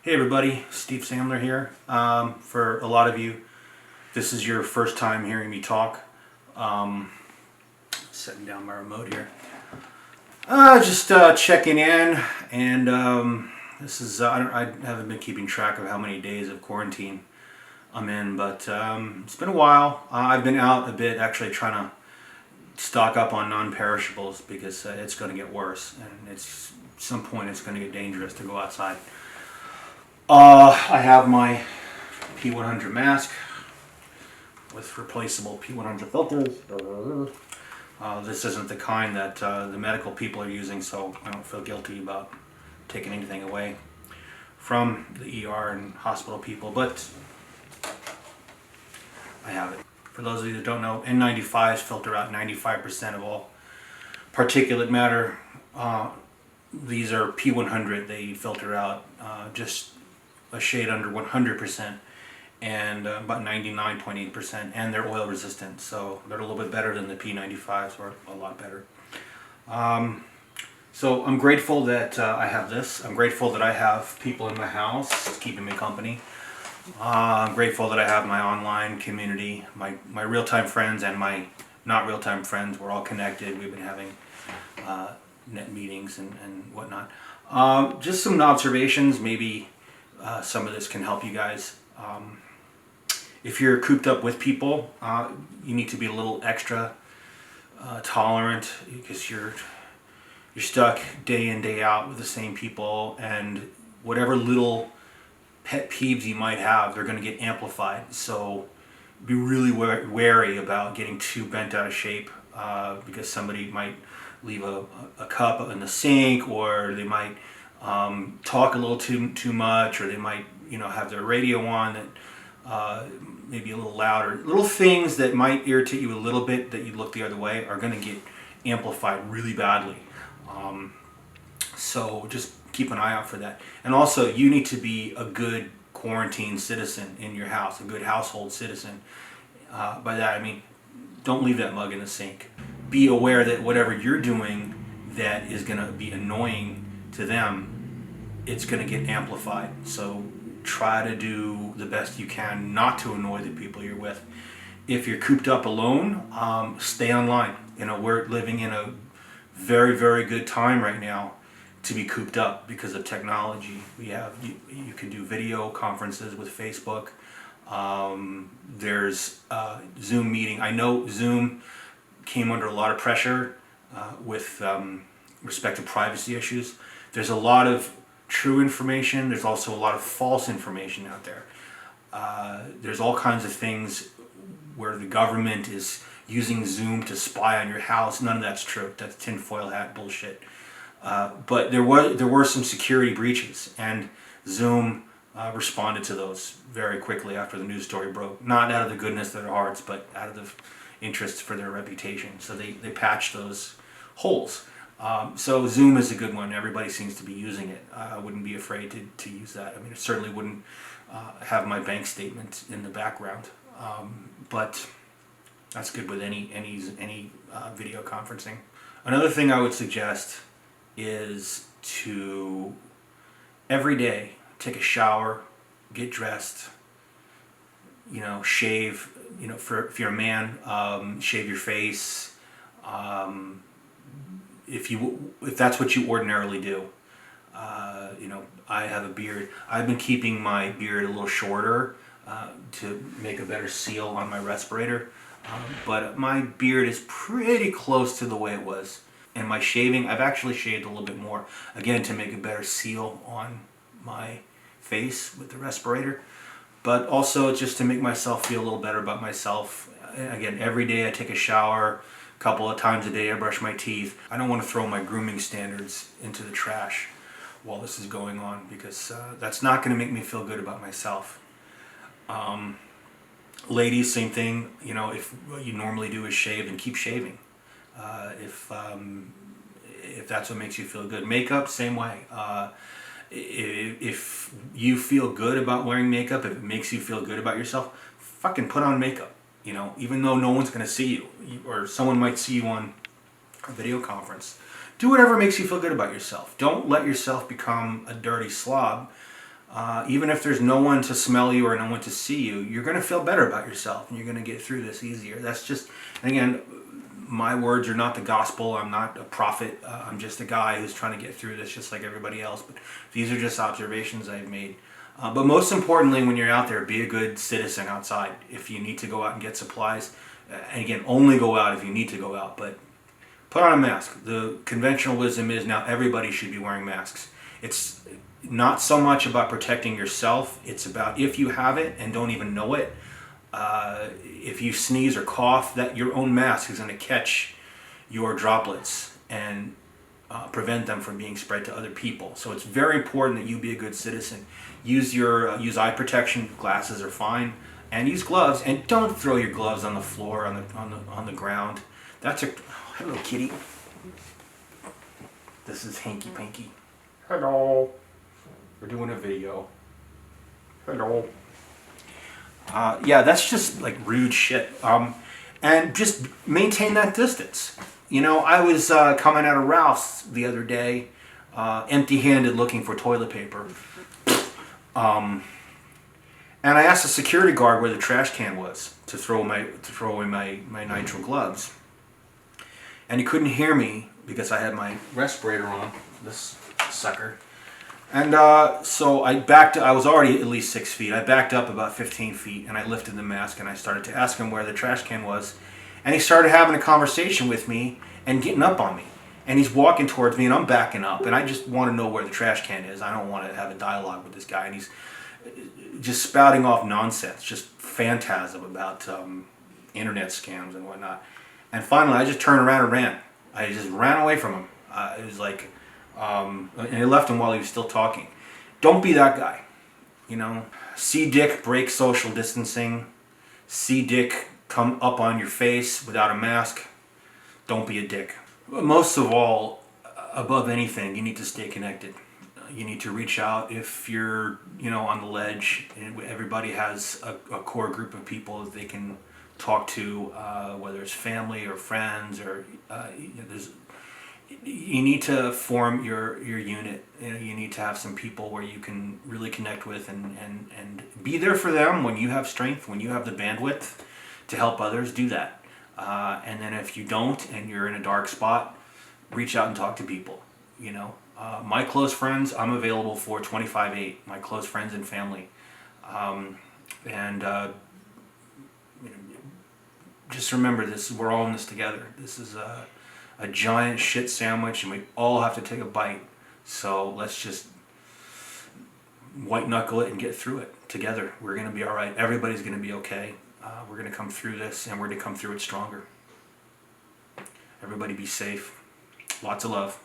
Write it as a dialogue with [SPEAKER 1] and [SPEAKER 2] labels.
[SPEAKER 1] Hey everybody, Steve Sandler here. For a lot of you, this is your first time hearing me talk. Setting down my remote here. Just checking in, and this is I haven't been keeping track of how many days of quarantine I'm in, but it's been a while. I've been out a bit, actually trying to stock up on non-perishables because it's going to get worse, and at some point it's going to get dangerous to go outside. I have my P100 mask with replaceable P100 filters. This isn't the kind that the medical people are using, so I don't feel guilty about taking anything away from the ER and hospital people, but I have it. For those of you that don't know, N95s filter out 95% of all particulate matter. These are P100. They filter out just a shade under 100% and about 99.8%, and they're oil resistant, so they're a little bit better than the P95s, or a lot better. So I'm grateful that I have this. I'm grateful that I have people in my house keeping me company. I'm grateful that I have my online community, my real-time friends and my not real-time friends. We're all connected. We've been having net meetings and whatnot. Just some observations, maybe some of this can help you guys. If you're cooped up with people, you need to be a little extra tolerant, because you're stuck day in, day out with the same people, and whatever little pet peeves you might have, they're going to get amplified. So be really wary about getting too bent out of shape, because somebody might leave a cup in the sink, or they might talk a little too much, or they might have their radio on that maybe a little louder. Little things that might irritate you a little bit that you look the other way are going to get amplified really badly. So just keep an eye out for that. And also, you need to be a good quarantine citizen in your house, a good household citizen. By that I mean, don't leave that mug in the sink. Be aware that whatever you're doing that is going to be annoying to them, it's going to get amplified. So try to do the best you can not to annoy the people you're with. If you're cooped up alone, stay online. We're living in a very, very good time right now to be cooped up because of technology. You can do video conferences with Facebook. There's Zoom meeting. I know Zoom came under a lot of pressure with respect to privacy issues. There's a lot of true information. There's also a lot of false information out there. There's all kinds of things where the government is using Zoom to spy on your house. None of that's true. That's tinfoil hat bullshit. But there were some security breaches, and Zoom responded to those very quickly after the news story broke. Not out of the goodness of their hearts, but out of the interest for their reputation. So they patched those holes. So Zoom is a good one. Everybody seems to be using it. I wouldn't be afraid to use that. I mean, it certainly wouldn't have my bank statement in the background. But that's good with any video conferencing. Another thing I would suggest is to every day take a shower, get dressed, shave. If you're a man, shave your face. If that's what you ordinarily do. I have a beard. I've been keeping my beard a little shorter to make a better seal on my respirator. But my beard is pretty close to the way it was. And my shaving, I've actually shaved a little bit more, again, to make a better seal on my face with the respirator. But also just to make myself feel a little better about myself. Again, every day I take a shower. A couple of times a day I brush my teeth. I don't want to throw my grooming standards into the trash while this is going on, because that's not going to make me feel good about myself. Ladies, same thing. If what you normally do is shave, then keep shaving. If that's what makes you feel good. Makeup, same way. If you feel good about wearing makeup, if it makes you feel good about yourself, fucking put on makeup. Even though no one's going to see you, or someone might see you on a video conference. Do whatever makes you feel good about yourself. Don't let yourself become a dirty slob even if there's no one to smell you or no one to see you, you're going to feel better about yourself and you're going to get through this easier. That's just, again, my words are not the gospel. I'm not a prophet. I'm just a guy who's trying to get through this just like everybody else. But these are just observations I've made. But most importantly, when you're out there, be a good citizen outside. If you need to go out and get supplies, and again, only go out if you need to go out, but put on a mask. The conventional wisdom is now everybody should be wearing masks. It's not so much about protecting yourself. It's about if you have it and don't even know it, if you sneeze or cough, that your own mask is going to catch your droplets and prevent them from being spread to other people. So it's very important that you be a good citizen. Use eye protection. Glasses are fine, and use gloves. And don't throw your gloves on the floor, on the ground. That's a hello, kitty. This is Hanky Panky. Hello. We're doing a video. Hello. Yeah, that's just like rude shit. And just maintain that distance. You know, I was coming out of Ralph's the other day, empty-handed, looking for toilet paper. And I asked the security guard where the trash can was to throw away my nitrile gloves. And he couldn't hear me because I had my respirator on, this sucker. And so I backed. I was already at least 6 feet. I backed up about 15 feet, and I lifted the mask, and I started to ask him where the trash can was. And he started having a conversation with me and getting up on me. And he's walking towards me, and I'm backing up. And I just want to know where the trash can is. I don't want to have a dialogue with this guy. And he's just spouting off nonsense, just phantasm about internet scams and whatnot. And finally, I just turned around and ran. I just ran away from him. It was like... and I left him while he was still talking. Don't be that guy. You know, see dick, break social distancing. See dick come up on your face without a mask. Don't be a dick. But most of all, above anything, you need to stay connected. You need to reach out if you're, on the ledge. And everybody has a core group of people that they can talk to, whether it's family or friends or you need to form your unit. You need to have some people where you can really connect with and be there for them when you have strength, when you have the bandwidth to help others. Do that. And then if you don't and you're in a dark spot, reach out and talk to people. My close friends, I'm available for 24/7. My close friends and family. Just remember this: we're all in this together. This is a giant shit sandwich, and we all have to take a bite. So let's just white knuckle it and get through it together. We're going to be all right. Everybody's going to be okay. We're going to come through this, and we're going to come through it stronger. Everybody be safe. Lots of love.